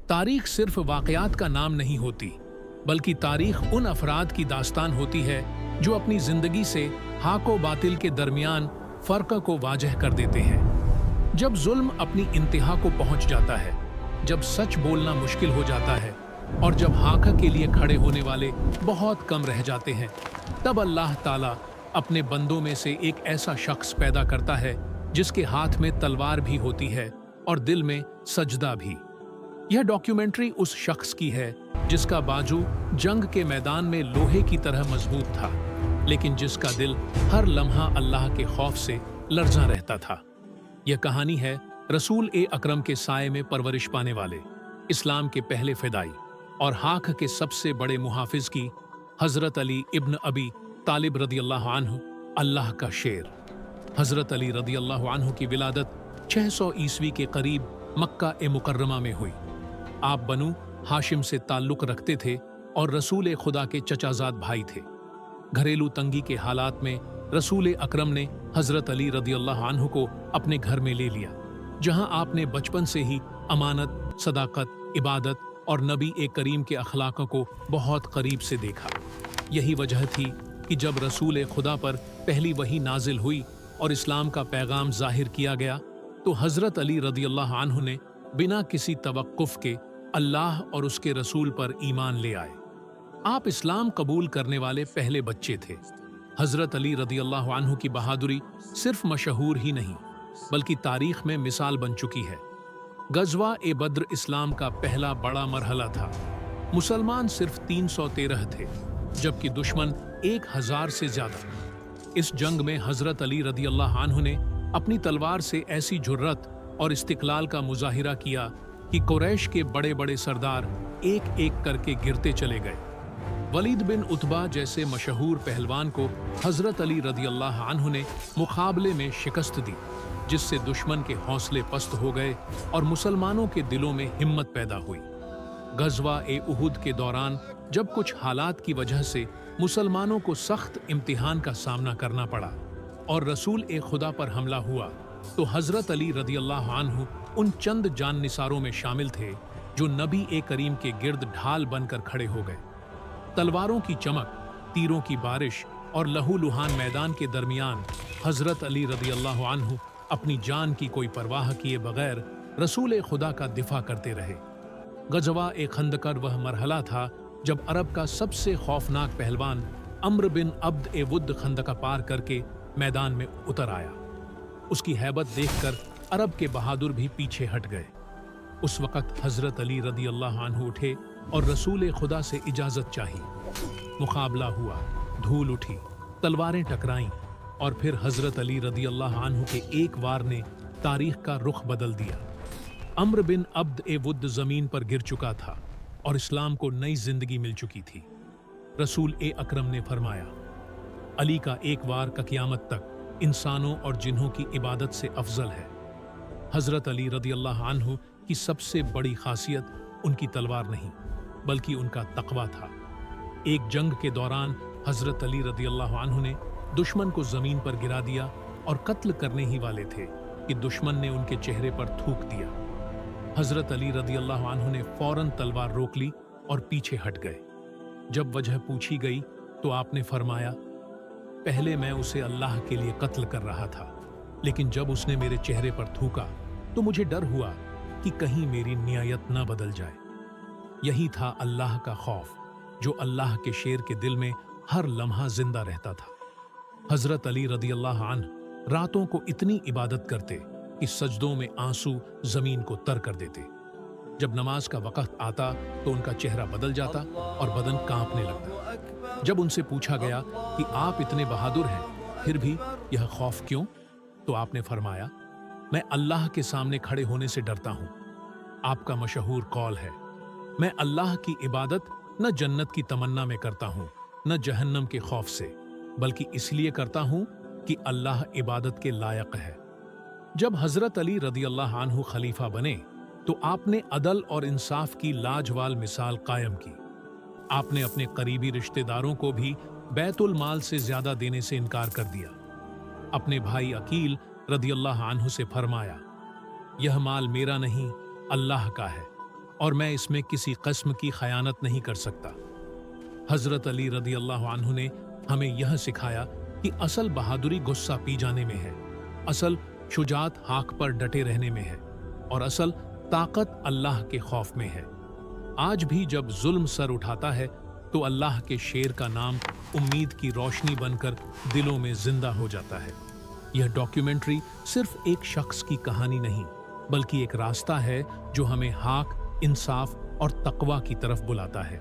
तारीख सिर्फ वाकयात का नाम नहीं होती, बल्कि तारीख उन अफराद की दास्तान होती है जो अपनी जिंदगी से हाको बातिल के दरमियान फर्क को वाजह कर देते हैं। जब जुल्म अपनी इंतहा को पहुंच जाता है, जब सच बोलना मुश्किल हो जाता है और जब हक के लिए खड़े होने वाले बहुत कम रह जाते हैं, तब अल्लाह ताला अपने बंदों में से एक ऐसा शख्स पैदा करता है जिसके हाथ में तलवार भी होती है और दिल में सजदा भी। यह डॉक्यूमेंट्री उस शख्स की है जिसका बाजू जंग के मैदान में लोहे की तरह मजबूत था, लेकिन जिसका दिल हर लम्हा अल्लाह के खौफ से लरज़ा रहता था। यह कहानी है रसूल ए अकरम के साये में परवरिश पाने वाले, इस्लाम के पहले फिदाई और हक के सबसे बड़े मुहाफिज की, हजरत अली इब्न अबी तालिब रदियल्लाहु अन्हु, अल्लाह का शेर। हजरत अली रदियल्लाहु अन्हु की विलादत 600 ईस्वी के करीब मक्का ए मुकर्रमा में हुई। आप बनु हाशिम से ताल्लुक रखते थे और रसूल खुदा के चचाजाद भाई थे। घरेलू तंगी के हालात में रसूल अकरम ने हजरत अली रदियल्लाहु अन्हु को अपने घर में ले लिया, जहां आपने बचपन से ही अमानत, सदाकत, इबादत और नबी ए करीम के अखलाकों को बहुत करीब से देखा। यही वजह थी कि जब रसूल खुदा पर पहली वही नाजिल हुई और इस्लाम का पैगाम जाहिर किया गया, तो हजरत अली रदियल्लाहु अन्हु ने बिना किसी तवक्कुफ के अल्लाह और उसके रसूल पर ईमान ले आए। आप इस्लाम कबूल करने वाले पहले बच्चे थे। हजरत अली रदियल्लाहु अन्हु की बहादुरी सिर्फ मशहूर ही नहीं, बल्कि तारीख में मिसाल बन चुकी है। गज़वा ए बद्र इस्लाम का पहला बड़ा मरहला था। मुसलमान सिर्फ 313 थे, जबकि दुश्मन 1000 से ज्यादा। इस जंग में हजरत अली रदियल्लाहु अन्हु ने अपनी तलवार से ऐसी जुर्रत और इस्तिकलाल का मुजाहिरा किया कि कुरैश के बड़े बड़े सरदार एक एक करके गिरते चले गए। वलीद बिन उतबा जैसे मशहूर पहलवान को हजरत अली रदियल्लाहु अन्हु ने मुकाबले में शिकस्त दी, जिससे दुश्मन के हौसले पस्त हो गए और मुसलमानों के दिलों में हिम्मत पैदा हुई। गज़वा ए उहुद के दौरान जब कुछ हालात की वजह से मुसलमानों को सख्त इम्तिहान का सामना करना पड़ा और रसूल ए खुदा पर हमला हुआ, तो हजरत अली रदियल्लाहु अन्हु उन चंद जान निसारों में शामिल थे जो नबी ए करीम के गिर्द ढाल बनकर खड़े हो गए। तलवारों की चमक, तीरों की बारिश और लहूलुहान मैदान के दरमियान हजरत अली रदियल्लाहु अन्हु अपनी जान की कोई परवाह किए बगैर रसूल खुदा का दिफा करते रहे। गज़वा ए खंदकर वह मरहला था जब अरब का सबसे खौफनाक पहलवान अम्र बिन अब्द ए वुद्द खंदका पार करके मैदान में उतर आया। उसकी हैबत देखकर अरब के बहादुर भी पीछे हट गए। उस वक़्त हजरत अली रदियल्लाहु अन्हु उठे और रसूल खुदा से इजाजत चाही। मुकाबला हुआ, धूल उठी, तलवारें टकराईं और फिर हजरत अली रदियल्लाहु अन्हु के एक वार ने तारीख का रुख बदल दिया। अम्र बिन अब्द ए वुद्द जमीन पर गिर चुका था और इस्लाम को नई जिंदगी मिल चुकी थी। रसूल ए अकरम ने फरमाया, अली का एक वार का क़यामत तक इंसानों और जिन्हों की इबादत से अफजल है। हजरत अली रदियल्लाहु अन्हु की सबसे बड़ी खासियत उनकी तलवार नहीं, बल्कि उनका तकवा था। एक जंग के दौरान हजरत अली रदियल्लाहु अन्हु ने दुश्मन को जमीन पर गिरा दिया और कत्ल करने ही वाले थे कि दुश्मन ने उनके चेहरे पर थूक दिया। हजरत अली रदियल्लाहु अन्हु ने फौरन तलवार रोक ली और पीछे हट गए। जब वजह पूछी गई तो आपने फरमाया, पहले मैं उसे अल्लाह के लिए कत्ल कर रहा था, लेकिन जब उसने मेरे चेहरे पर थूका तो मुझे डर हुआ कि कहीं मेरी नियत न बदल जाए। यही था अल्लाह का खौफ जो अल्लाह के शेर के दिल में हर लम्हा जिंदा रहता था। हजरत अली रदियल्लाहु अन्हु रातों को इतनी इबादत करते कि सजदों में आंसू जमीन को तर कर देते। जब नमाज का वक्त आता तो उनका चेहरा बदल जाता और बदन कांपने लगता। जब उनसे पूछा गया कि आप इतने बहादुर हैं, फिर भी यह खौफ क्यों, तो आपने फरमाया, मैं अल्लाह के सामने खड़े होने से डरता हूं। आपका मशहूर कौल है, मैं अल्लाह की इबादत न जन्नत की तमन्ना में करता हूं, न जहन्नम के खौफ से, बल्कि इसलिए करता हूं कि अल्लाह इबादत के लायक है। जब हजरत अली रदियल्लाहु अन्हु खलीफा बने तो आपने अदल और इंसाफ की लाजवाल मिसाल कायम की। आपने अपने करीबी रिश्तेदारों को भी बैतुल माल से ज्यादा देने से इनकार कर दिया। अपने भाई अकील रदियल्लाहु अन्हु से फरमाया, यह माल मेरा नहीं, अल्लाह का है। और मैं इसमें किसी किस्म की खयानत नहीं कर सकता। हजरत अली रदी अल्लाह अन्हु ने हमें यह सिखाया कि असल बहादुरी गुस्सा पी जाने में है, असल शुजात हाक पर डटे रहने में है और असल ताकत अल्लाह के खौफ में है। आज भी जब जुल्म सर उठाता है तो अल्लाह के शेर का नाम उम्मीद की रोशनी बनकर दिलों में जिंदा हो जाता है। यह डॉक्यूमेंट्री सिर्फ एक शख्स की कहानी नहीं, बल्कि एक रास्ता है जो हमें हाक, इंसाफ और तकवा की तरफ बुलाता है।